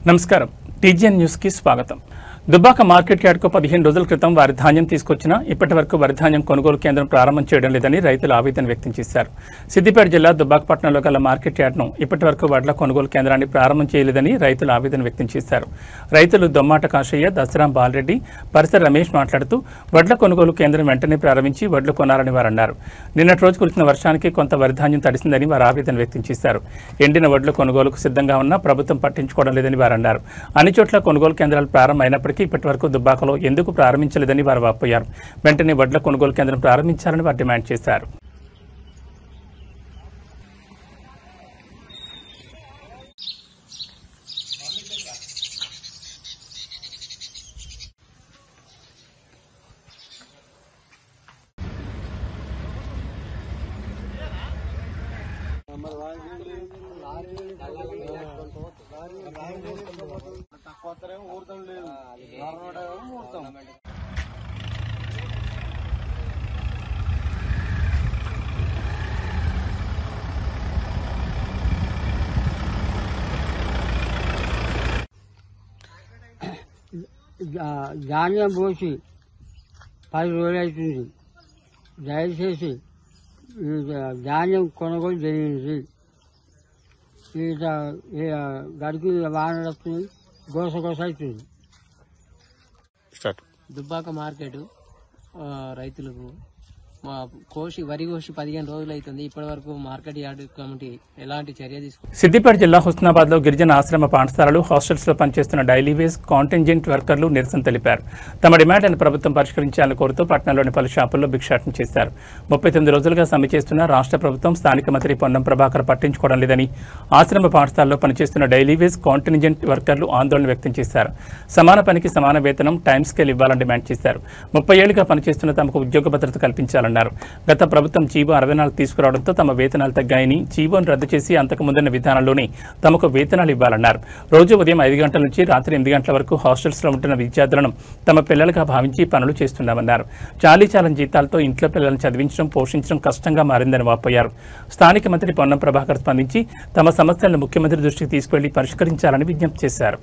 నమస్కారం TGN news కి స్వాగతం. దుబ్బాక మార్కెట్ యార్డ్కు 15 రోజుల క్రితం వారి ధాన్యం తీసుకొచ్చినా ఇప్పటి వరకు వరి ధాన్యం కొనుగోలు కేంద్రం ప్రారంభం చేయడం లేదని రైతులు ఆవేదన వ్యక్తం చేశారు. సిద్దిపేట జిల్లా దుబ్బాక పట్టణంలో గల మార్కెట్ యార్డ్ను ఇప్పటి వరకు వడ్ల కొనుగోలు కేంద్రాన్ని ప్రారంభం చేయలేదని రైతులు ఆవేదన వ్యక్తం చేశారు. రైతులు దొమ్మాట కాశయ్య, దసరాం బాలరెడ్డి, పరిసర రమేష్ మాట్లాడుతూ వడ్ల కొనుగోలు కేంద్రం వెంటనే ప్రారంభించి వడ్లు కొనాలని వారు అన్నారు. నిన్నటి రోజు కురిసిన వర్షానికి కొంత వరి ధాన్యం తడిసిందని వారు ఆవేదన వ్యక్తం చేశారు. ఎండిన వడ్ల కొనుగోలుకు సిద్ధంగా ఉన్న ప్రభుత్వం పట్టించుకోవడం లేదని వారు అన్నారు. అన్ని చోట్ల కొనుగోలు కేంద్రాలు ప్రారంభమైనప్పటికీ ఇప్పటి వరకు దుబ్బాకలో ఎందుకు ప్రారంభించలేదని వారు వాపోయారు. వెంటనే వడ్ల కొనుగోలు కేంద్రం ప్రారంభించాలని వారు డిమాండ్ చేశారు. ధాన్యం పోసి 10 రోజులు అవుతుంది. దయచేసి ధాన్యం కొనుగోలు జరిగింది. గడికి వానలు వస్తుంది, గోస అవుతుంది. దుబ్బాక మార్కెట్ రైతులకు వరి కోసి 15 రోజులు అవుతుంది. ఇప్పటి వరకు మార్కెట్ యార్డ్ కమిటీ ఎలాంటి చర్య తీసుకుంది? సిద్దిపేట జిల్లా హుస్నాబాద్ లో గిరిజన ఆశ్రమ పాఠశాలలు, హాస్టల్స్ లో పనిచేస్తున్న డైలీ వేజ్ కాంటింజెంట్ వర్కర్లు నిరసన తెలిపారు. తమ డిమాండ్లను ప్రభుత్వం పరిష్కరించాలని కోరుతూ పట్టణంలోని పలు షాపుల్లో భిక్షాటన చేశారు. 39 రోజులుగా సమ్మె చేస్తున్న రాష్ట్ర ప్రభుత్వం, స్థానిక మంత్రి పొన్నం ప్రభాకర్ పట్టించుకోవడం లేదని ఆశ్రమ పాఠశాలలో పనిచేస్తున్న డైలీ వేజ్ కాంటింజెంట్ వర్కర్లు ఆందోళన వ్యక్తం చేశారు. సమాన పనికి సమాన వేతనం, టైం స్కేల్ ఇవ్వాలని డిమాండ్ చేశారు. 30 ఏళ్లుగా పనిచేస్తున్న తమకు ఉద్యోగ భద్రత కల్పించాలన్నారు. గత ప్రభుత్వం జీవో 64 తీసుకురావడంతో తమ వేతనాలు తగ్గాయని, జీవోను రద్దు చేసి అంతకు ముందున్న విధానంలోనే తమకు వేతనాలు ఇవ్వాలన్నారు. రోజు ఉదయం 5 గంటల నుంచి రాత్రి 8 గంటల వరకు హాస్టల్స్లో ఉంటున్న విద్యార్థులను తమ పిల్లలుగా భావించి పనులు చేస్తున్నామన్నారు. చాలీచాలని జీతాలతో ఇంట్లో పిల్లలను చదివించడం, పోషించడం కష్టంగా మారిందని వాపోయారు. స్థానిక మంత్రి పొన్నం ప్రభాకర్ స్పందించి తమ సమస్యలను ముఖ్యమంత్రి దృష్టికి తీసుకెళ్లి పరిష్కరించాలని విజ్ఞప్తి చేశారు.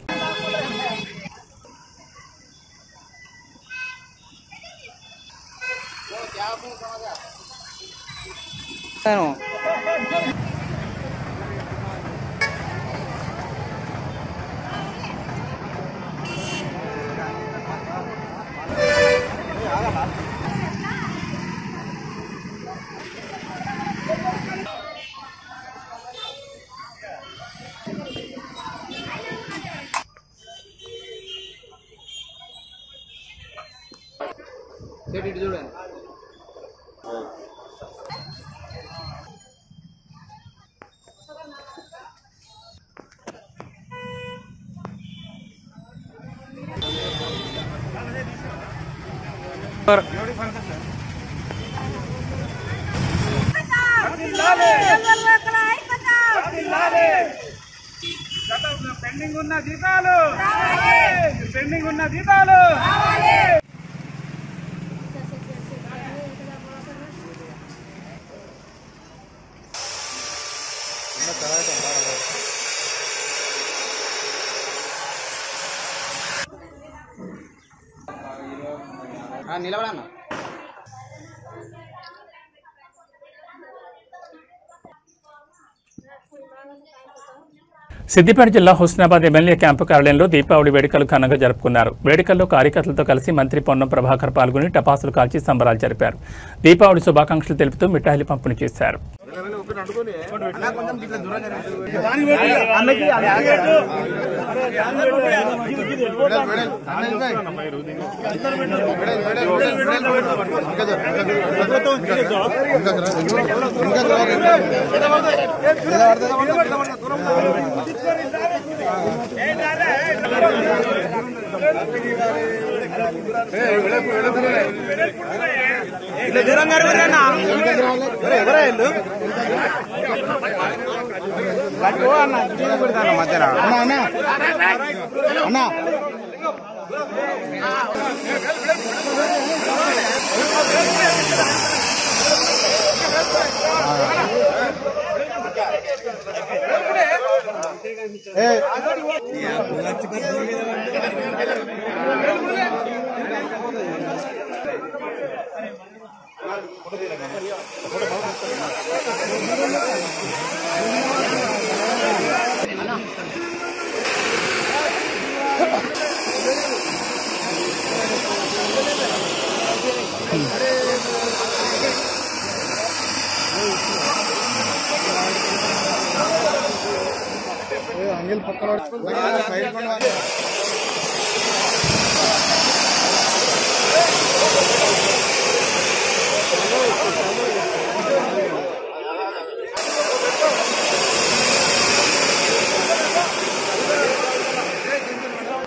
పెండింగ్ ఉన్న జీతాలు పెండింగ్ ఉన్న జీతాలు నిలబడన్నా. సిద్దిపేట జిల్లా హుస్నాబాద్ ఎమ్మెల్యే క్యాంపు కార్యాలయంలో దీపావళి వేడుకలు ఘనంగా జరుపుకున్నారు. వేడుకల్లో కార్యకర్తలతో కలిసి మంత్రి పొన్నం ప్రభాకర్ పాల్గొని టపాసులు కాల్చి సంబరాలు జరిపారు. దీపావళి శుభాకాంక్షలు తెలుపుతూ మిఠాయిలు పంపిణీ చేశారు. अंगल पकड़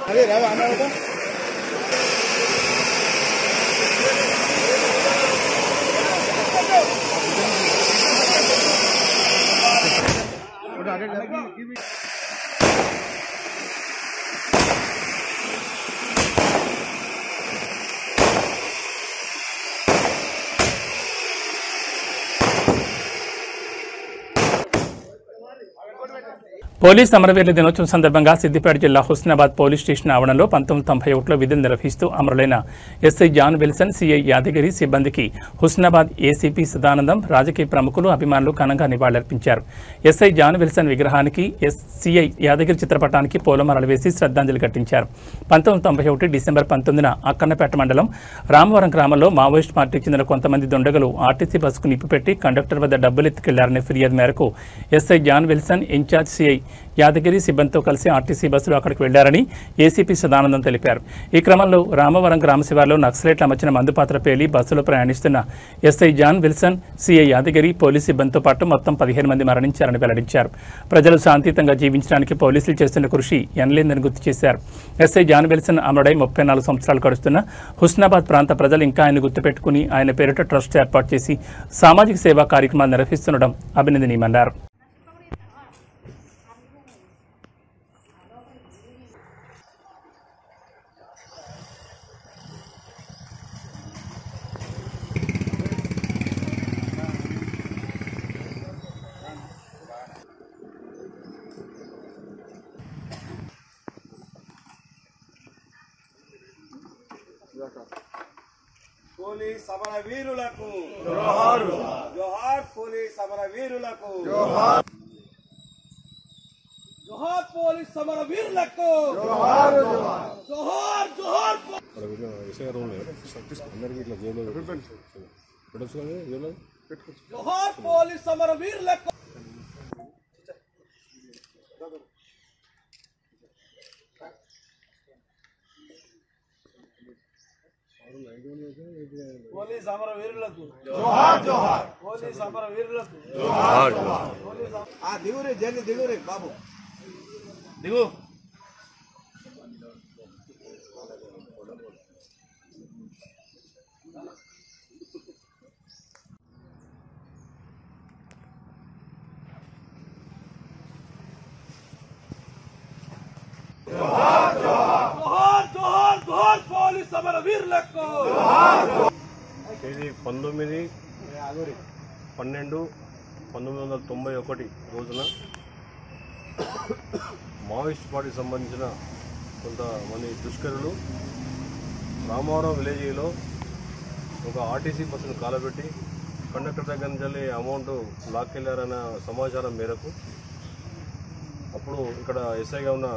अरे राव आना होगा పోలీస్ అమరవీరుల దినోత్సవం సందర్భంగా సిద్దిపేట జిల్లా హుస్నాబాద్ పోలీస్ స్టేషన్ ఆవరణలో 1991లో విధులు నిర్వహిస్తూ అమరులైన SI John Wilson, CI Yadagiri సిబ్బందికి హుస్నాబాద్ ఏసీపీ సదానందం, రాజకీయ ప్రముఖులు, అభిమానులు ఘనంగా నివాళులర్పించారు. ఎస్ఐ జాన్ విల్సన్ విగ్రహానికి, సిఐ యాదగిరి చిత్రపటానికి పూలమాలలు వేసి శ్రద్ధాంజలి ఘటించారు. 1991 డిసెంబర్ 19న అక్కన్నపేట మండలం రామవరం గ్రామంలో మావోయిస్ట్ పార్టీకి చెందిన కొంతమంది దుండగులు ఆర్టీసీ బస్సుకు నిప్పిపెట్టి కండక్టర్ వద్ద డబ్బులు ఎత్తుకెళ్లారనే ఫిర్యాదు మేరకు SI John Wilson, in charge CI Yadagiri సిబ్బందితో కలిసి ఆర్టీసీ బస్సులు అక్కడికి వెళ్లారని ఏసీపీ సదానందం తెలిపారు. ఈ క్రమంలో రామవరం గ్రామ శివార్లో నక్సలైట్లు అమర్చిన మందుపాత్ర పేలి బస్సులో ప్రయాణిస్తున్న SI John Wilson, CI Yadagiri, police సిబ్బందితో పాటు మొత్తం 15 మంది మరణించారని వెల్లడించారు. ప్రజలు శాంతియుతంగా జీవించడానికి పోలీసులు చేస్తున్న కృషి ఎనలేనిదని గుర్తు చేశారు. ఎస్ఐ జాన్ విల్సన్ అమరుడై 34 సంవత్సరాలు గడుస్తున్న హుస్నాబాద్ ప్రాంత ప్రజలు ఇంకా ఆయన గుర్తుపెట్టుకుని ఆయన పేరిట ట్రస్ట్ ఏర్పాటు చేసి సామాజిక సేవా కార్యక్రమాలు నిర్వహిస్తుండడం అభినందనీయమన్నారు. పోలీస్ సమరవీరులకు జోహార్, జోహార్ పోలీస్ సమరవీరులకు జోహార్, జోహార్ పోలీస్ సమరవీరులకు జోహార్, జోహార్, జోహార్. జోహార్ పోలీస్ సమరవీరులకు. పోలీస్ అమరవీరులకు జోహార్, జోహార్ పోలీస్ అమరవీరులకు జోహార్, జోహార్. దిగురే జల్ది దిగురే బాబు దిగు. జోహార్, జోహార్, జోహార్, జోహార్, జోహార్ పోలీస్ సమరవీరులకు జోహార్. ఇది 19/12/1991 రోజున మావోయిస్ట్ పార్టీకి సంబంధించిన కొంతమంది దుష్కరులు రామవరం విలేజ్లో ఒక ఆర్టీసీ బస్సును కాలబెట్టి కండక్టర్ దగ్గర నుంచి అమౌంట్ లాక్కెళ్లారన్న సమాచారం మేరకు అప్పుడు ఇక్కడ ఎస్ఐగా ఉన్న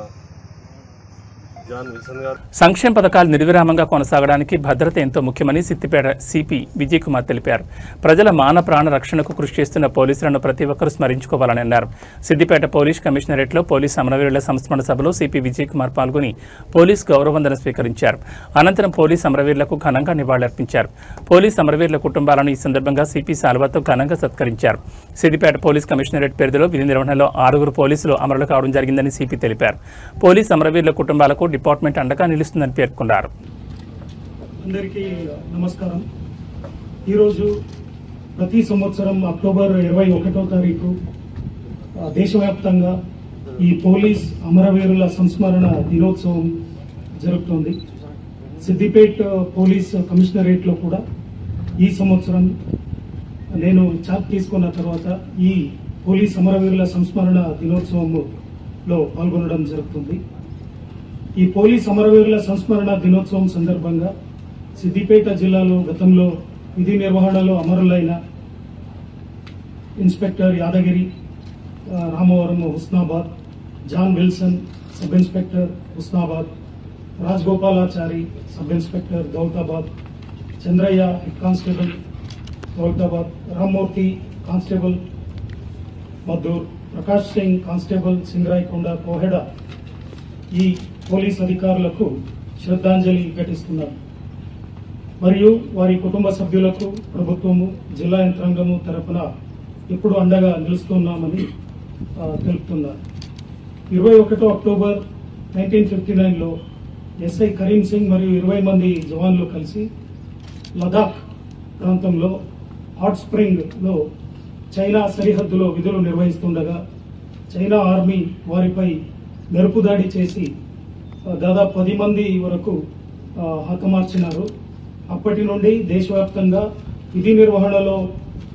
సంక్షేమ పథకాలు నిర్విరామంగా కొనసాగడానికి భద్రత ఎంతో ముఖ్యమని సిద్దిపేట సిపి విజయ్ కుమార్ తెలిపారు. ప్రజల మాన ప్రాణ రక్షణకు కృషి చేస్తున్న పోలీసులను ప్రతి ఒక్కరూ స్మరించుకోవాలని అన్నారు. సిద్దిపేట పోలీస్ కమిషనరేట్లో పోలీస్ అమరవీరుల సంస్మరణ సభలో సిపి విజయ్ కుమార్ పాల్గొని పోలీస్ గౌరవవందన స్వీకరించారు. అనంతరం పోలీస్ అమరవీరులకు ఘనంగా నివాళులర్పించారు. పోలీస్ అమరవీరుల కుటుంబాలను ఈ సందర్భంగా సిపి సాల్వాతో ఘనంగా సత్కరించారు. సిద్దిపేట పోలీస్ కమిషనరేట్ పరిధిలో విధి నిర్వహణలో 6 పోలీసులు అమరులు కావడం జరిగిందని సిపి తెలిపారు. పోలీస్ అమరవీరుల కుటుంబాలకు డిపార్ట్మెంట్ అండగా నిలుస్తుందని పేర్కొన్నారు. అందరికీ నమస్కారం. ఈరోజు ప్రతి సంవత్సరం అక్టోబర్ 21వ తారీఖు దేశవ్యాప్తంగా ఈ పోలీస్ అమరవీరుల సంస్మరణ దినోత్సవం జరుగుతోంది. సిద్దిపేట పోలీస్ కమిషనరేట్లో కూడా ఈ సంవత్సరం నేను చార్జ్ తీసుకున్న తర్వాత ఈ పోలీస్ అమరవీరుల సంస్మరణ దినోత్సవం లో పాల్గొనడం జరుగుతుంది. ఈ పోలీస్ అమరవీరుల సంస్మరణ దినోత్సవం సందర్భంగా సిద్దిపేట జిల్లాలో గతంలో విధి నిర్వహణలో అమరులైన inspector Yadagiri, Ramavaram Husnabad, John Wilson sub inspector Husnabad, Rajagopalachari sub inspector Daulatabad, Chandraiah head constable Daulatabad, Rammurthy constable Maddur, Prakash Singh constable Singarayakonda Koheda ఈ పోలీస్ అధికారులకు శ్రద్ధాంజలి ఘటిస్తున్నారు. మరియు వారి కుటుంబ సభ్యులకు ప్రభుత్వము, జిల్లా యంత్రాంగము తరపున ఎప్పుడు అండగా నిలుస్తున్నామని తెలుపుతున్నారు. 21 అక్టోబర్ 1959లో ఎస్ఐ కరీం సింగ్ మరియు 20 మంది జవాన్లు కలిసి లదాఖ్ ప్రాంతంలో హాట్ స్ప్రింగ్ లో చైనా సరిహద్దులో విధులు నిర్వహిస్తుండగా చైనా ఆర్మీ వారిపై మెరుపు దాడి చేసి దాదాపు 10 మంది వరకు హతమార్చినారు. అప్పటి నుండి దేశవ్యాప్తంగా విధి నిర్వహణలో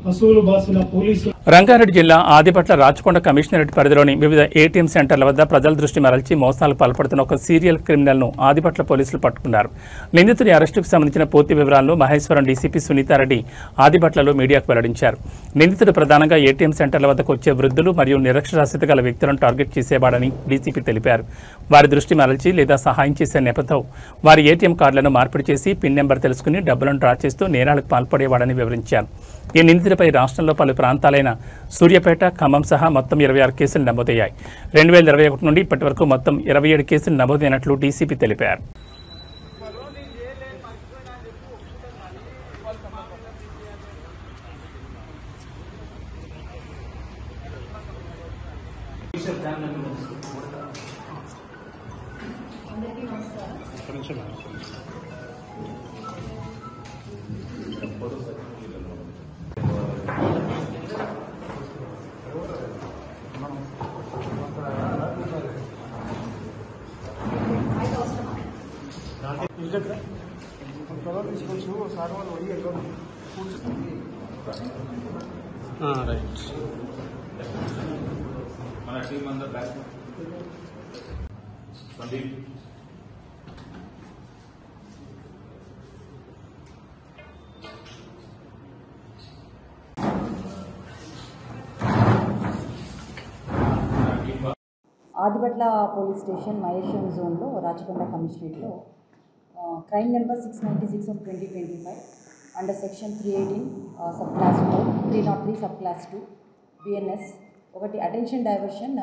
పశువులు బాసిన పోలీసులు. రంగారెడ్డి జిల్లా ఆదిపట్ల రాచకొండ కమిషనరేట్ పరిధిలోని వివిధ ఏటీఎం సెంటర్ల వద్ద ప్రజల దృష్టి మరల్చి మోసాలకు పాల్పడుతున్న ఒక సీరియల్ క్రిమినల్ను ఆదిపట్ల పోలీసులు పట్టుకున్నారు. నిందితుడి అరెస్టుకు సంబంధించిన పూర్తి వివరాలను మహేశ్వరం డీసీపీ సునీతారెడ్డి ఆదిపట్లలో మీడియాకు వెల్లడించారు. నిందితుడు ప్రధానంగా ఏటీఎం సెంటర్ల వద్దకు వచ్చే వృద్ధులు మరియు నిరక్షరాస్యత గల వ్యక్తులను టార్గెట్ చేసేవాడని డీసీపీ తెలిపారు. వారి దృష్టి మరల్చి లేదా సహాయం చేసే నేపథ్యంలో వారి ఏటీఎం కార్డులను మార్పిడి చేసి పిన్ నెంబర్ తెలుసుకుని డబ్బులను డ్రా చేస్తూ నేరాలకు పాల్పడేవాడని వివరించారు. ఈ నిందితుడిపై రాష్ట్రంలో పలు ప్రాంతాలైన సూర్యాపేట, ఖమ్మం సహా మొత్తం 26 కేసులు నమోదయ్యాయి. 2021 నుండి ఇప్పటి వరకు మొత్తం 27 కేసులు నమోదైనట్లు డీసీపీ తెలిపారు. ఆదిపట్ల పోలీస్ స్టేషన్ మహేశ్వరం జోన్లో రాచకొండ కమిషనరేట్లో crime number 696 of 2025 under section 318 sub class 4, 303 sub class 2 BNS ఒకటి అటెన్షన్ డైవర్షన్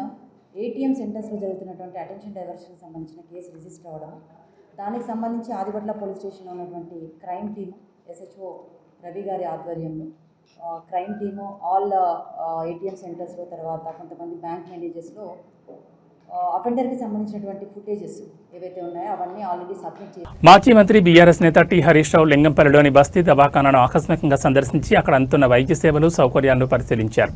ఏటీఎం సెంటర్స్లో జరుగుతున్నటువంటి అటెన్షన్ డైవర్షన్కి సంబంధించిన కేసు రిజిస్టర్ అవ్వడం, దానికి సంబంధించి ఆదిపట్ల పోలీస్ స్టేషన్లో ఉన్నటువంటి క్రైమ్ టీము SHO రవి గారి ఆధ్వర్యంలో క్రైమ్ టీము ఆల్ ఏటీఎం సెంటర్స్లో తర్వాత కొంతమంది బ్యాంక్ మేనేజర్స్లో అఫెండర్కి సంబంధించినటువంటి ఫుటేజెస్ ఏవైతే ఉన్నాయో అవన్నీ ఆల్రెడీ సబ్మిట్ చేసి. మాజీ మంత్రి బీఆర్ఎస్ నేత టి హరీష్ రావు లింగంపల్లిలోని బస్తీ దవాఖానాను ఆకస్మికంగా సందర్శించి అక్కడ అందుతున్న వైద్య సేవలు, సౌకర్యాలను పరిశీలించారు.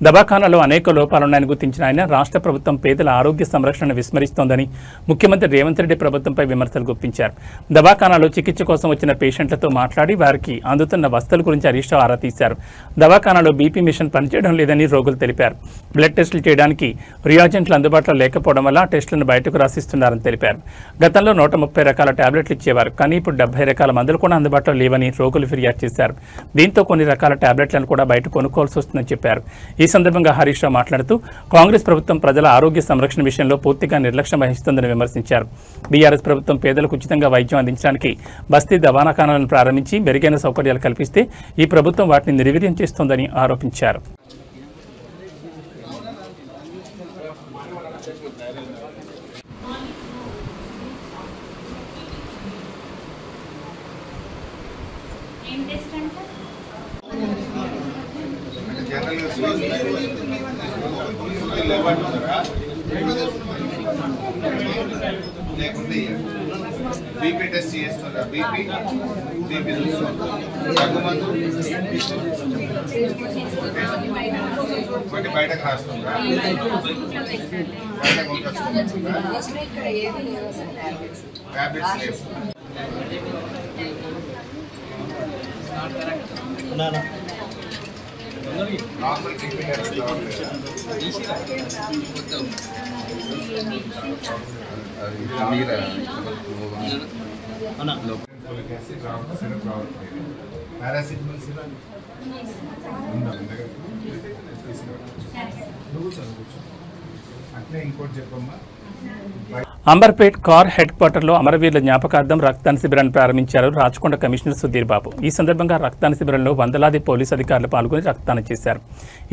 దవాఖానాలో అనేక లోపాలున్నాయని గుర్తించిన ఆయన రాష్ట్ర ప్రభుత్వం పేదల ఆరోగ్య సంరక్షణను విస్మరిస్తోందని ముఖ్యమంత్రి రేవంత్ రెడ్డి ప్రభుత్వంపై విమర్శలు గుప్పించారు. దవాఖానాలో చికిత్స కోసం వచ్చిన పేషెంట్లతో మాట్లాడి వారికి అందుతున్న వసతుల గురించి హరీష్ రావు ఆరా తీశారు. దవాఖానాలో బీపీ మిషన్ పనిచేయడం లేదని రోగులు తెలిపారు. బ్లడ్ టెస్టులు చేయడానికి రియాజెంట్లు అందుబాటులో లేకపోవడం వల్ల టెస్టులను బయటకు రాసిస్తున్నారని తెలిపారు. గతంలో 130 రకాల టాబ్లెట్లు ఇచ్చేవారు, కానీ ఇప్పుడు 70 రకాల మందులు కూడా అందుబాటులో లేవని రోగులు ఫిర్యాదు చేశారు. దీంతో కొన్ని రకాల టాబ్లెట్లను కూడా బయట కొనుక్కోవాల్సి వస్తుందని చెప్పారు. ఈ సందర్భంగా హరీష్ రావు మాట్లాడుతూ కాంగ్రెస్ ప్రభుత్వం ప్రజల ఆరోగ్య సంరక్షణ విషయంలో పూర్తిగా నిర్లక్ష్యం వహిస్తుందని విమర్శించారు. బీఆర్ఎస్ ప్రభుత్వం పేదలకు ఉచితంగా వైద్యం అందించడానికి బస్తీ దవాఖానాలను ప్రారంభించి మెరుగైన సౌకర్యాలు కల్పిస్తే ఈ ప్రభుత్వం వాటిని నిర్వీర్యం చేస్తోందని ఆరోపించారు. బీపీ టెస్ట్ చేస్తున్నా, బీపీ బయటకు రాస్తుందా, బయట కొనుకొచ్చుకుంటుందా, ట్యాబ్లెట్స్ లేవు. నార్మల్ రిపీటర్స్ పారాసిటమాల్ సిరప్ అట్లే ఇంకోటి చెప్పమ్మా. అంబర్పేట్ కార్ హెడ్ క్వార్టర్లో అమరవీరుల జ్ఞాపకార్థం రక్తదాన శిబిరాన్ని ప్రారంభించారు రాచకొండ కమిషనర్ సుధీర్ బాబు. ఈ సందర్భంగా రక్తదాన శిబిరంలో వందలాది పోలీసు అధికారులు పాల్గొని రక్తదానం చేశారు.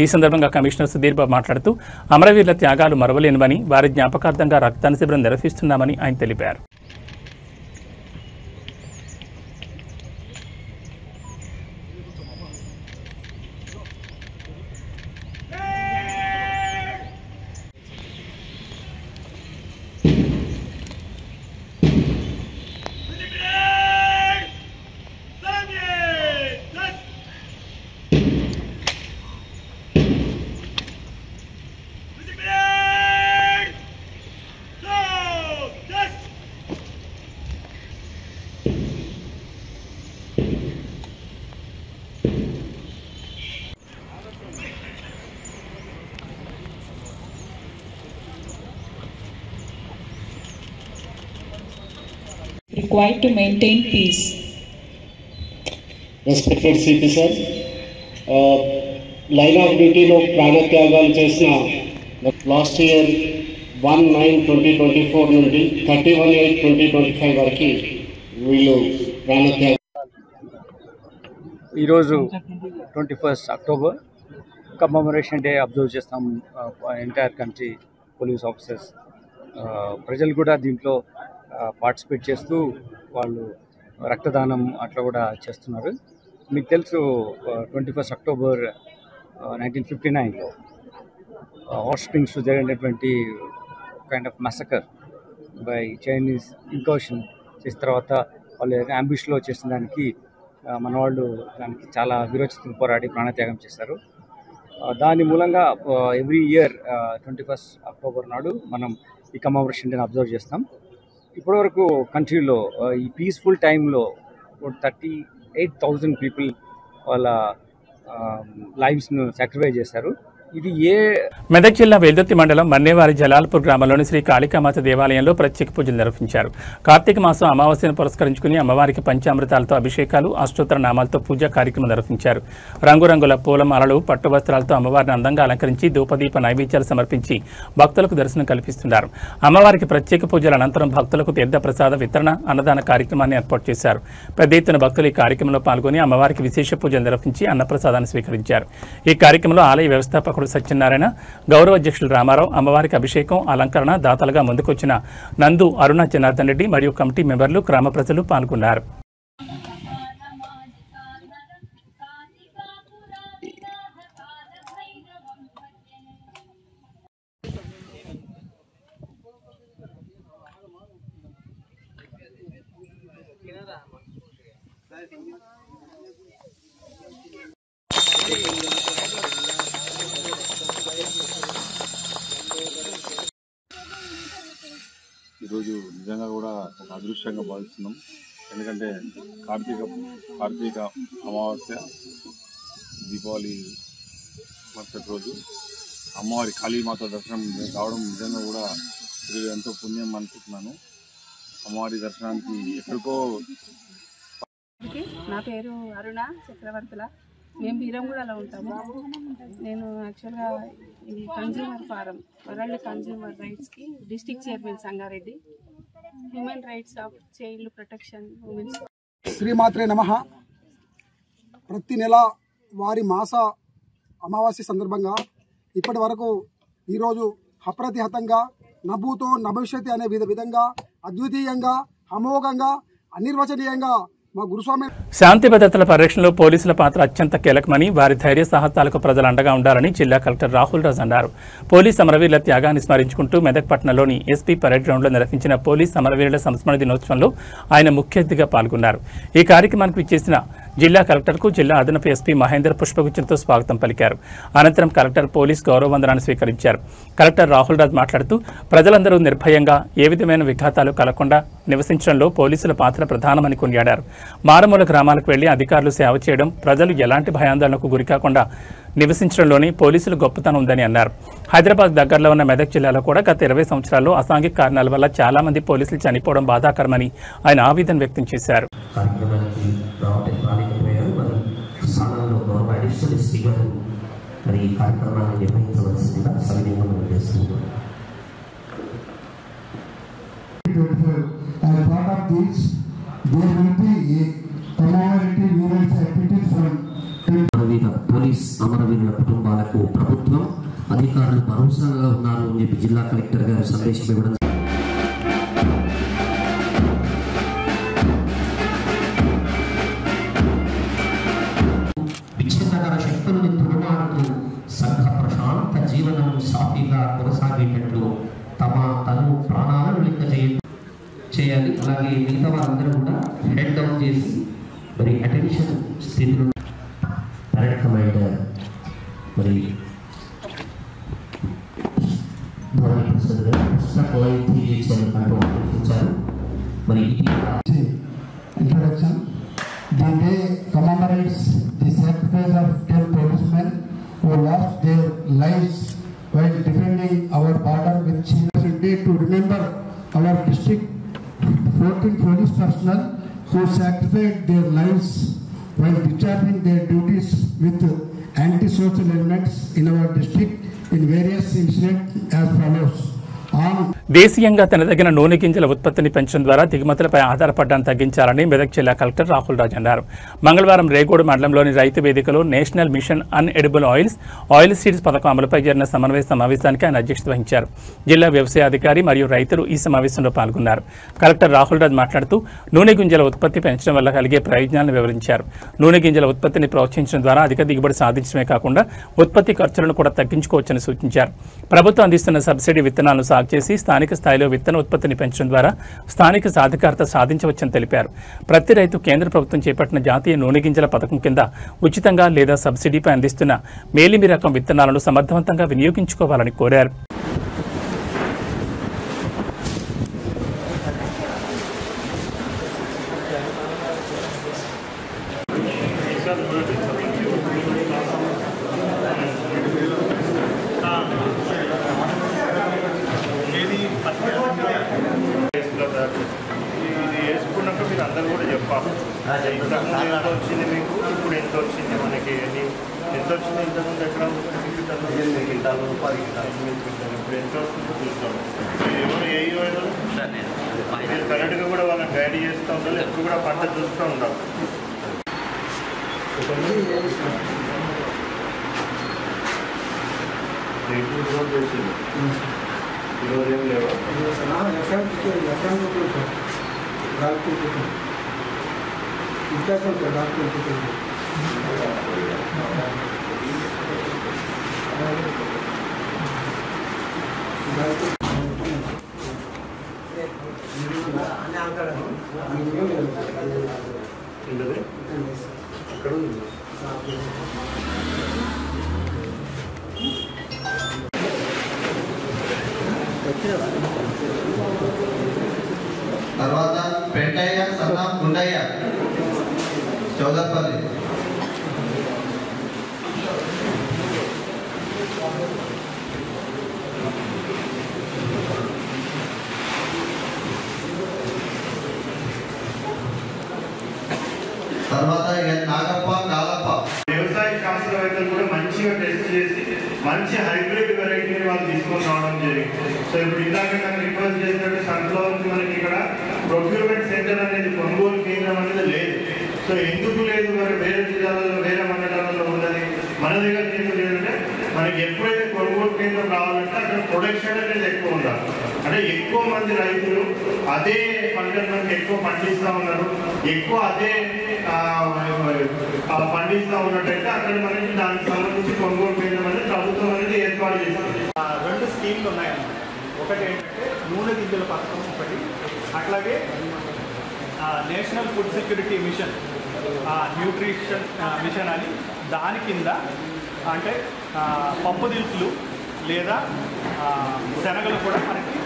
ఈ సందర్భంగా కమిషనర్ సుధీర్ బాబు మాట్లాడుతూ అమరవీరుల త్యాగాలు మరవలేనివని, వారి జ్ఞాపకార్థంగా రక్తదాన శిబిరం నిర్వహిస్తున్నామని ఆయన తెలిపారు. Required to maintain peace. Respected CP sir, line of duty లో ప్రాణత్యాగాలు చేసిన లాస్ట్ ఇయర్ 1/9/2024 నుండి 31/8/2025 వరకు వీళ్ళు ప్రాణత్యాగం. ఈరోజు 21 అక్టోబర్ కమమరేషన్ డే అబ్జర్వ్ చేస్తాం. ఎంటైర్ కంట్రీ పోలీస్ ఆఫీసర్స్ ప్రజలు కూడా దీంట్లో పార్టిసిపేట్ చేస్తూ వాళ్ళు రక్తదానం అట్లా కూడా చేస్తున్నారు. మీకు తెలుసు 21 అక్టోబర్ 1959లో హాట్ స్ప్రింగ్స్లో జరిగినటువంటి కైండ్ ఆఫ్ మసకర్ బై చైనీస్ ఇంకర్షన్ చేసిన తర్వాత వాళ్ళు అంబిష్లో చేసిన దానికి మన వాళ్ళు దానికి చాలా విరోచితంగా పోరాడి ప్రాణత్యాగం చేశారు. దాని మూలంగా ఎవ్రీ ఇయర్ 21 అక్టోబర్ నాడు మనం ఈ కమమరేషన్ డేని అబ్జర్వ్ చేస్తాం. ఇప్పటివరకు కంట్రీలో ఈ పీస్ఫుల్ టైంలో 38,000 పీపుల్ వాళ్ళ లైఫ్స్ను సాక్రిఫైస్ చేశారు. ఇది మెదక్ జిల్లా వెల్దుర్తి మండలం మన్నేవారి జలాల్పూర్ గ్రామంలోని శ్రీ కాళికామాత దేవాలయంలో ప్రత్యేక పూజలు నిర్వహించారు. కార్తీక మాసం అమావాస్యను పురస్కరించుకుని అమ్మవారికి పంచామృతాలతో అభిషేకాలు, అష్టోత్తర నామాలతో పూజా కార్యక్రమం నిర్వహించారు. రంగురంగుల పూలమాలలు, పట్టు వస్త్రాలతో అమ్మవారిని అందంగా అలంకరించి ధూపదీప నైవేద్యాలు సమర్పించి భక్తులకు దర్శనం కల్పిస్తున్నారు. అమ్మవారికి ప్రత్యేక పూజల అనంతరం భక్తులకు తీర్థ ప్రసాద వితరణ, అన్నదాన కార్యక్రమాన్ని ఏర్పాటు చేశారు. పెద్ద ఎత్తున భక్తులు ఈ కార్యక్రమంలో పాల్గొని అమ్మవారికి విశేష పూజలు నిర్వహించి అన్నప్రసాదాన్ని స్వీకరించారు. ఈ కార్యక్రమంలో ఆలయ వ్యవస్థాపకుడు సత్యనారాయణ, గౌరవ అధ్యక్షులు రామారావు, అమ్మవారికి అభిషేకం, అలంకరణ దాతలుగా ముందుకొచ్చిన నందు, అరుణ జనార్దన్ రెడ్డి మరియు కమిటీ మెంబర్లు, గ్రామ ప్రజలు పాల్గొన్నారు. ఈరోజు నిజంగా కూడా ఒక అదృష్టంగా భావిస్తున్నాం. ఎందుకంటే కార్తీక అమావాస్య, దీపావళి మరుసటి రోజు అమ్మవారి కాళీమాత దర్శనం కావడం నిజంగా కూడా ఇది ఎంతో పుణ్యం అనుకుంటున్నాను. అమ్మవారి దర్శనానికి ఎక్కడికో. నా పేరు అరుణ చక్రవర్తుల. మేము బీరంగూడలో ఉంటాము. నేను యాక్చువల్గా ఈ కన్జ్యూమర్ ఫారం వరల్డ్ కన్జ్యూమర్ రైట్స్కి district chairman Sangareddy, human rights of child protection women's. శ్రీమాత్రే నమః. ప్రతి నెల వారి మాస అమావాస్య సందర్భంగా ఇప్పటి వరకు ఈరోజు అప్రతిహతంగా నభూతో నభవిష్యతి అనే విధంగా అద్వితీయంగా, అమోఘంగా, అనిర్వచనీయంగా మా గురుస్వామి. శాంతి భద్రతల పరిరక్షణలో పోలీసుల పాత్ర అత్యంత కీలకమని, వారి ధైర్య సాహసాలకు ప్రజలు అండగా ఉండాలని జిల్లా కలెక్టర్ రాహుల్ రాజ్ అన్నారు. పోలీస్ అమరవీరుల త్యాగాన్ని స్మరించుకుంటూ మెదక్ పట్టణంలోని ఎస్పీ పరేడ్ గ్రౌండ్లో నిర్వహించిన పోలీస్ అమరవీరుల సంస్మరణ దినోత్సవంలో ఆయన ముఖ్య అతిథిగా పాల్గొన్నారు. ఈ కార్యక్రమానికి విచ్చేసిన జిల్లా కలెక్టర్కు జిల్లా అదనపు ఎస్పీ మహేందర్ పుష్పగుచ్చంతో స్వాగతం పలికారు. అనంతరం కలెక్టర్ పోలీస్ గౌరవ వందనాన్ని స్వీకరించారు. కలెక్టర్ రాహుల్ రాజ్ మాట్లాడుతూ ప్రజలందరూ నిర్భయంగా ఏ విధమైన విఘాతాలు కలగకుండా నివసించడంలో పోలీసుల పాత్ర ప్రధానమని కొనియాడారు. మారుమూల గ్రామాలకు వెళ్లి అధికారులు సేవ చేయడం, ప్రజలు ఎలాంటి భయాందోళనకు గురికాకుండా నివసించడంలోని పోలీసులు గొప్పతనం ఉందని అన్నారు. హైదరాబాద్ దగ్గరలో ఉన్న మెదక్ జిల్లాలో కూడా గత 20 సంవత్సరాల్లో అసాంఘిక కారణాల వల్ల చాలా మంది పోలీసులు చనిపోవడం బాధాకరమని ఆయన ఆవేదన వ్యక్తం చేశారు. పోలీస్ అమరవీరుల కుటుంబాలకు ప్రభుత్వం అధికారులు భరోసాగా ఉన్నారు అని చెప్పి జిల్లా కలెక్టర్ గారు సందేశం ఇవ్వడం. విచ్ఛిన్నకర శక్తులను తురుమాడుతూ సంఘ ప్రశాంత జీవనం సాఫీగా కొనసాగేటట్లు తను ప్రాణాలను లెక్క చేయాలి. అలాగే మిగతా వారందరూ కూడా హెడ్ డౌన్ చేసి మరి అటెన్షన్ స్థితిలో పరేడ్ కమాండర్ మరి introduction. The day commemorates the sacrifice of 10 policemen who lost their lives while defending our border with China. It's a day to remember our district 14 police personnel who sacrificed their lives while discharging their duties with anti-social elements in our district in various incidents as follows. దేశీయంగా తన దగ్గర నూనె గింజల ఉత్పత్తిని పెంచడం ద్వారా దిగుమతులపై ఆధారపడడాన్ని తగ్గించాలని మెదక్ జిల్లా కలెక్టర్ రాహుల్ రాజ్ అన్నారు. మంగళవారం రేగోడు మండలంలోని రైతు వేదికలో నేషనల్ మిషన్ అన్ ఎడిబుల్ ఆయిల్ సీడ్స్ పథకం అమలుపై జరిగిన సమన్వయ సమావేశానికి ఆయన అధ్యక్షత వహించారు. జిల్లా వ్యవసాయ అధికారి మరియు రైతులు ఈ సమావేశంలో పాల్గొన్నారు. కలెక్టర్ రాహుల్ రాజ్ మాట్లాడుతూ నూనె గింజల ఉత్పత్తి పెంచడం వల్ల కలిగే ప్రయోజనాలను వివరించారు. నూనె గింజల ఉత్పత్తిని ప్రోత్సహించడం ద్వారా అధిక దిగుబడి సాధించడమే కాకుండా ఉత్పత్తి ఖర్చులను కూడా తగ్గించుకోవచ్చని సూచించారు. ప్రభుత్వం అందిస్తున్న సబ్సిడీ విత్తనాలను సాగు చేసి స్థానిక స్థాయిలో విత్తన ఉత్పత్తిని పెంచడం ద్వారా స్థానిక సాధికారత సాధించవచ్చని తెలిపారు. ప్రతి రైతు కేంద్ర ప్రభుత్వం చేపట్టిన జాతీయ నూనె గింజల పథకం కింద ఉచితంగా లేదా సబ్సిడీపై అందిస్తున్న మేలిమి రకం విత్తనాలను సమర్థవంతంగా వినియోగించుకోవాలని కోరారు. ఇది వేసుకున్నాక మీరు అందరూ కూడా చెప్పాలి ఎంత వచ్చింది మీకు, ఇప్పుడు ఎంత వచ్చింది, మనకి ఎంత వచ్చింది, ఇంతకుముందు ఎక్కడ 8 క్వింటాలు 10 క్వింటాలు ఇప్పుడు ఎంత వస్తుందో చూస్తాము. ఎవరు మీరు కరెక్ట్గా కూడా వాళ్ళని గైడ్ చేస్తూ ఉండాలి. ఎప్పుడు కూడా పంట చూస్తూ ఉండాలి. చేసింది ఈరోజు ఏం లేవా? అక్కడ ఉంది. తర్వాత పెంటయ్య సన్నా గుండయ్య చౌదప్పల్లి. తర్వాత నాగప్ప గాలప్ప. వ్యవసాయ శాస్త్రవేత్తలు కూడా మంచిగా టెస్ట్ చేసి మంచి హైబ్రిడ్ వెరైటీని వాళ్ళు తీసుకొని రావడం జరిగింది. సో ఇప్పుడు ఇందాక నాకు రిక్వెస్ట్ చేసినట్టు సన్ఫ్లవర్కి మనకి ఇక్కడ ప్రొక్యూర్మెంట్ సెంటర్ అనేది కొనుగోలు కేంద్రం అనేది లేదు. సో ఎందుకు లేదు, మరి వేరే జిల్లాలలో వేరే మండలాలలో ఉన్నది, మన దగ్గర ఎందుకు లేదంటే మనకి ఎప్పుడైతే కొనుగోలు కేంద్రం రావాలంటే అక్కడ ప్రొడక్షన్ అనేది ఎక్కువ ఉండాలి. అంటే ఎక్కువ మంది రైతులు అదే పంటను మనకి ఎక్కువ పండిస్తూ ఉన్నారు, ఎక్కువ అదే పండిస్తూ ఉన్నట్టయితే అక్కడ మనకి దానికి సంబంధించి కొనుగోలు కేంద్రం అనేది ప్రభుత్వం అనేది ఏర్పాటు చేస్తుంది. 2 స్కీమ్లు ఉన్నాయన్నమాట. ఒకటి ఏంటంటే నూనె గింజల పథకం ఒకటి, అట్లాగే national food security mission, nutrition mission అని దాని కింద అంటే పప్పు దినుసులు లేదా శనగలు కూడా మనకి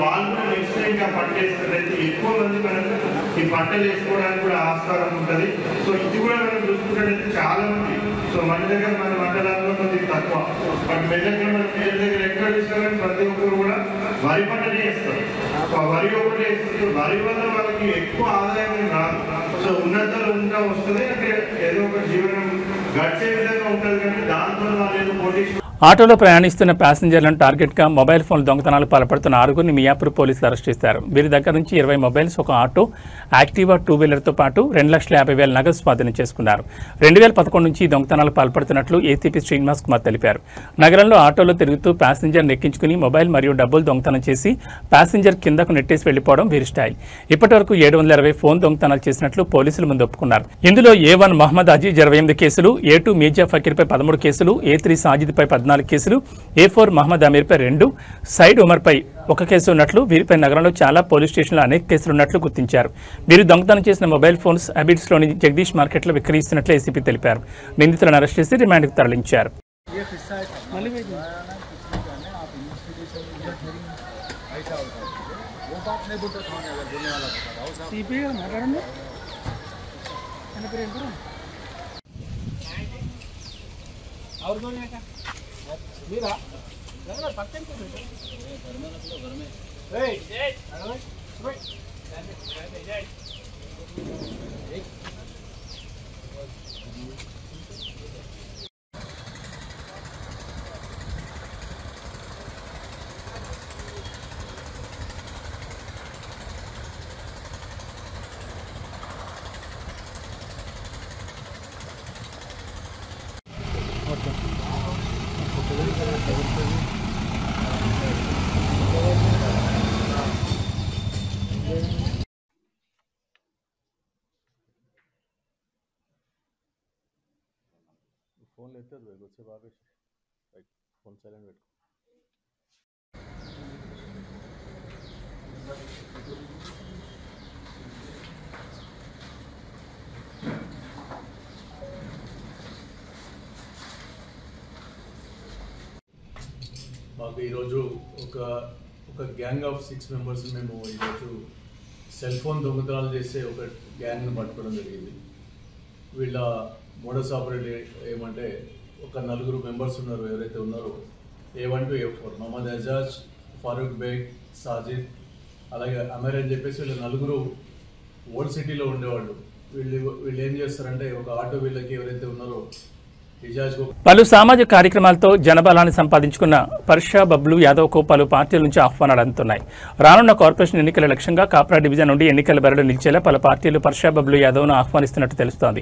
వాళ్ళు నెక్స్ట్ ఇంకా పట్టేసినట్లయితే ఎక్కువ మంది మనకు ఈ పంటలు వేసుకోవడానికి కూడా ఆస్కారం ఉంటుంది. సో ఇది కూడా మనం చూసుకున్నట్టయితే చాలా మంది, సో మన దగ్గర మన మండలాల్లో కొద్దిగా తక్కువ, బట్ మెదక్ మన పేరు దగ్గర ఎక్కడ చూసినా ప్రతి ఒక్కరు కూడా వరి పంటనే వేస్తారు. సో వరి ఒకటి వేస్తారు, వరి వల్ల వాళ్ళకి ఎక్కువ ఆదాయం రాదు. సో ఉన్నతలు ఉంటా వస్తుంది, అంటే ఏదో ఒక జీవనం గడిచే విధంగా ఉంటుంది, కానీ దాంతో వాళ్ళు ఏదో పోటీ. ఆటోలో ప్రయాణిస్తున్న ప్యాసింజర్లను టార్గెట్గా మొబైల్ ఫోన్ దొంగతనాలు పాల్పడుతున్న 6గురిని మియాపూర్ పోలీసులు అరెస్ట్ చేశారు. వీరి దగ్గర నుంచి 20 మొబైల్స్, ఒక ఆటో, యాక్టివా 2 వీలర్తో పాటు 2,50,000 నగదు స్వాధీనం చేసుకున్నారు. 2011 నుంచి దొంగతనాలు పాల్పడుతున్నట్లు ఏసీపీ శ్రీనివాస్ కుమార్ తెలిపారు. నగరంలో ఆటోలో తిరుగుతూ ప్యాసింజర్ని ఎక్కించుకుని మొబైల్ మరియు డబ్బులు దొంగతనం చేసి ప్యాసింజర్ కిందకు నెట్టేసి వెళ్లిపోవడం వీరి స్టైల్. ఇప్పటివరకు 720 ఫోన్ దొంగతనాలు చేసినట్లు పోలీసులు ముందు ఒప్పుకున్నారు. ఇందులో A1 మహమ్మద్ అజీజ్ 28 కేసులు, A2 మీర్జా ఫకీర్పై 13 కేసులు, A3 సాజిద్పై 14 కేసులు, A4 మహమ్మద్ అమీర్పై 2, సైడ్ ఉమర్పై 1 కేసు ఉన్నట్లు, వీరిపై నగరంలో చాలా పోలీస్ స్టేషన్లో అనేక కేసులు ఉన్నట్లు గుర్తించారు. వీరు దొంగతనం చేసిన మొబైల్ ఫోన్స్ అబిడ్స్లోని జగదీష్ మార్కెట్లో విక్రయిస్తున్నట్లు ఏసీపీ తెలిపారు. నిందితులను అరెస్ట్ చేసి రిమాండ్కు తరలించారు. ఫోన్ లేతే వచ్చే బాగా ఫోన్ సైలెంట్ పెట్టుకో. మాకు ఈరోజు ఒక గ్యాంగ్ ఆఫ్ 6 మెంబర్స్ మేము ఈరోజు సెల్ ఫోన్ దొంగతనాలు చేసే ఒక గ్యాంగ్ను పట్టుకోవడం జరిగింది. వీళ్ళ మోడస్ ఆపరేటివ్ ఏమంటే ఒక 4 మెంబర్స్ ఉన్నారు. ఎవరైతే ఉన్నారో A1 to A4 Mohammed Ejaz, Farooq Baig, Sajid, అలాగే అమీర్ అని చెప్పేసి వీళ్ళు 4 ఓల్డ్ సిటీలో ఉండేవాళ్ళు. వీళ్ళు ఏం చేస్తారంటే ఒక ఆటో వీళ్ళకి ఎవరైతే ఉన్నారో పలు సామాజిక కార్యక్రమాలతో జనబలాన్ని సంపాదించుకున్న పర్షా బబ్లు యాదవ్కు పలు పార్టీల నుంచి ఆహ్వానాలు అందుతున్నాయి. రానున్న కార్పొరేషన్ ఎన్నికల లక్ష్యంగా కాప్రా డివిజన్ నుండి ఎన్నికల బరిలో నిలిచేలా పలు పార్టీలు పర్షా బబ్లు యాదవ్ను ఆహ్వానిస్తున్నట్టు తెలుస్తోంది.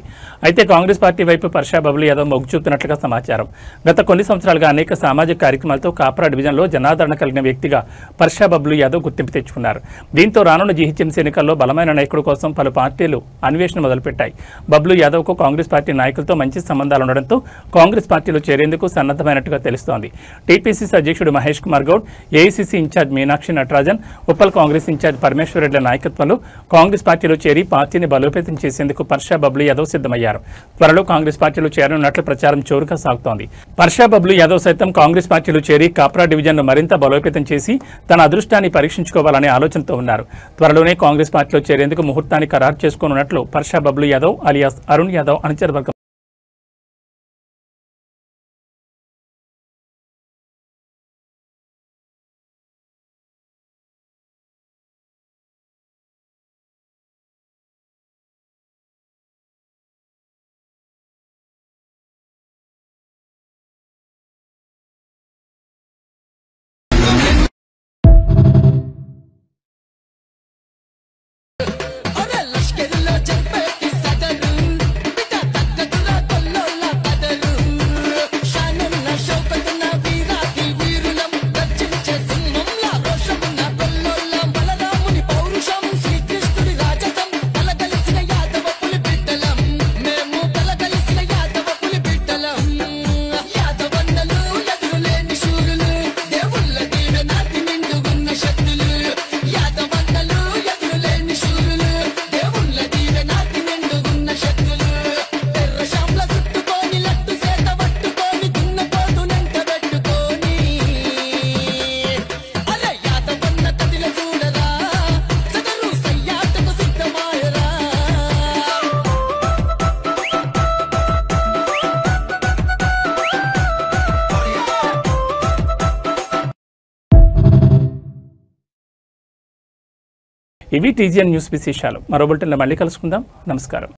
అయితే కాంగ్రెస్ పార్టీ వైపు పర్షా బబ్లు యాదవ్ మొగ్గు చూపుతున్నట్లుగా సమాచారం. గత కొన్ని సంవత్సరాలుగా అనేక సామాజిక కార్యక్రమాలతో కాప్రా డివిజన్లో జనాదరణ కలిగిన వ్యక్తిగా పర్షా బబ్లు యాదవ్ గుర్తింపు తెచ్చుకున్నారు. దీంతో రానున్న జీహెచ్ఎంసీ ఎన్నికల్లో బలమైన నాయకుడు కోసం పలు పార్టీలు అన్వేషణ మొదలుపెట్టాయి. బబ్లు యాదవ్కు కాంగ్రెస్ పార్టీ నాయకులతో మంచి సంబంధాలు ఉండడంతో కాంగ్రెస్ పార్టీలో చేరేందుకు సన్నద్ధమైనట్టుగా తెలుస్తోంది. టీపీసీసీ అధ్యక్షుడు Mahesh Kumar Goud, AICC in charge Meenakshi Natarajan, Uppal Congress in charge Parameshwar Reddy నాయకత్వంలో కాంగ్రెస్ పార్టీలో చేరి పార్టీని బలోపేతం చేసేందుకు పర్షా బబ్లు యాదవ్ సిద్ధమయ్యారు. త్వరలో కాంగ్రెస్ పార్టీలో చేరనున్నట్లు ప్రచారం జోరుగా సాగుతోంది. పర్షా బబ్లు యాదవ్ సైతం కాంగ్రెస్ పార్టీలో చేరి కాప్రా డివిజన్ను మరింత బలోపేతం చేసి తన అదృష్టాన్ని పరీక్షించుకోవాలనే ఆలోచనతో ఉన్నారు. త్వరలోనే కాంగ్రెస్ పార్టీలో చేరేందుకు ముహూర్తాన్ని ఖరారు చేసుకోనున్నట్లు పర్షా బబ్లు యాదవ్ అలియాస్ అరుణ్ యాదవ్ అనుచర వర్గం లష్కర్లో చెప్పేకి సదరు బిడ్డ తగ్గదు ఇవి టీజీఎన్ న్యూస్ విశేషాలు. మరో బులెటిన్లో మళ్ళీ కలుసుకుందాం. నమస్కారం.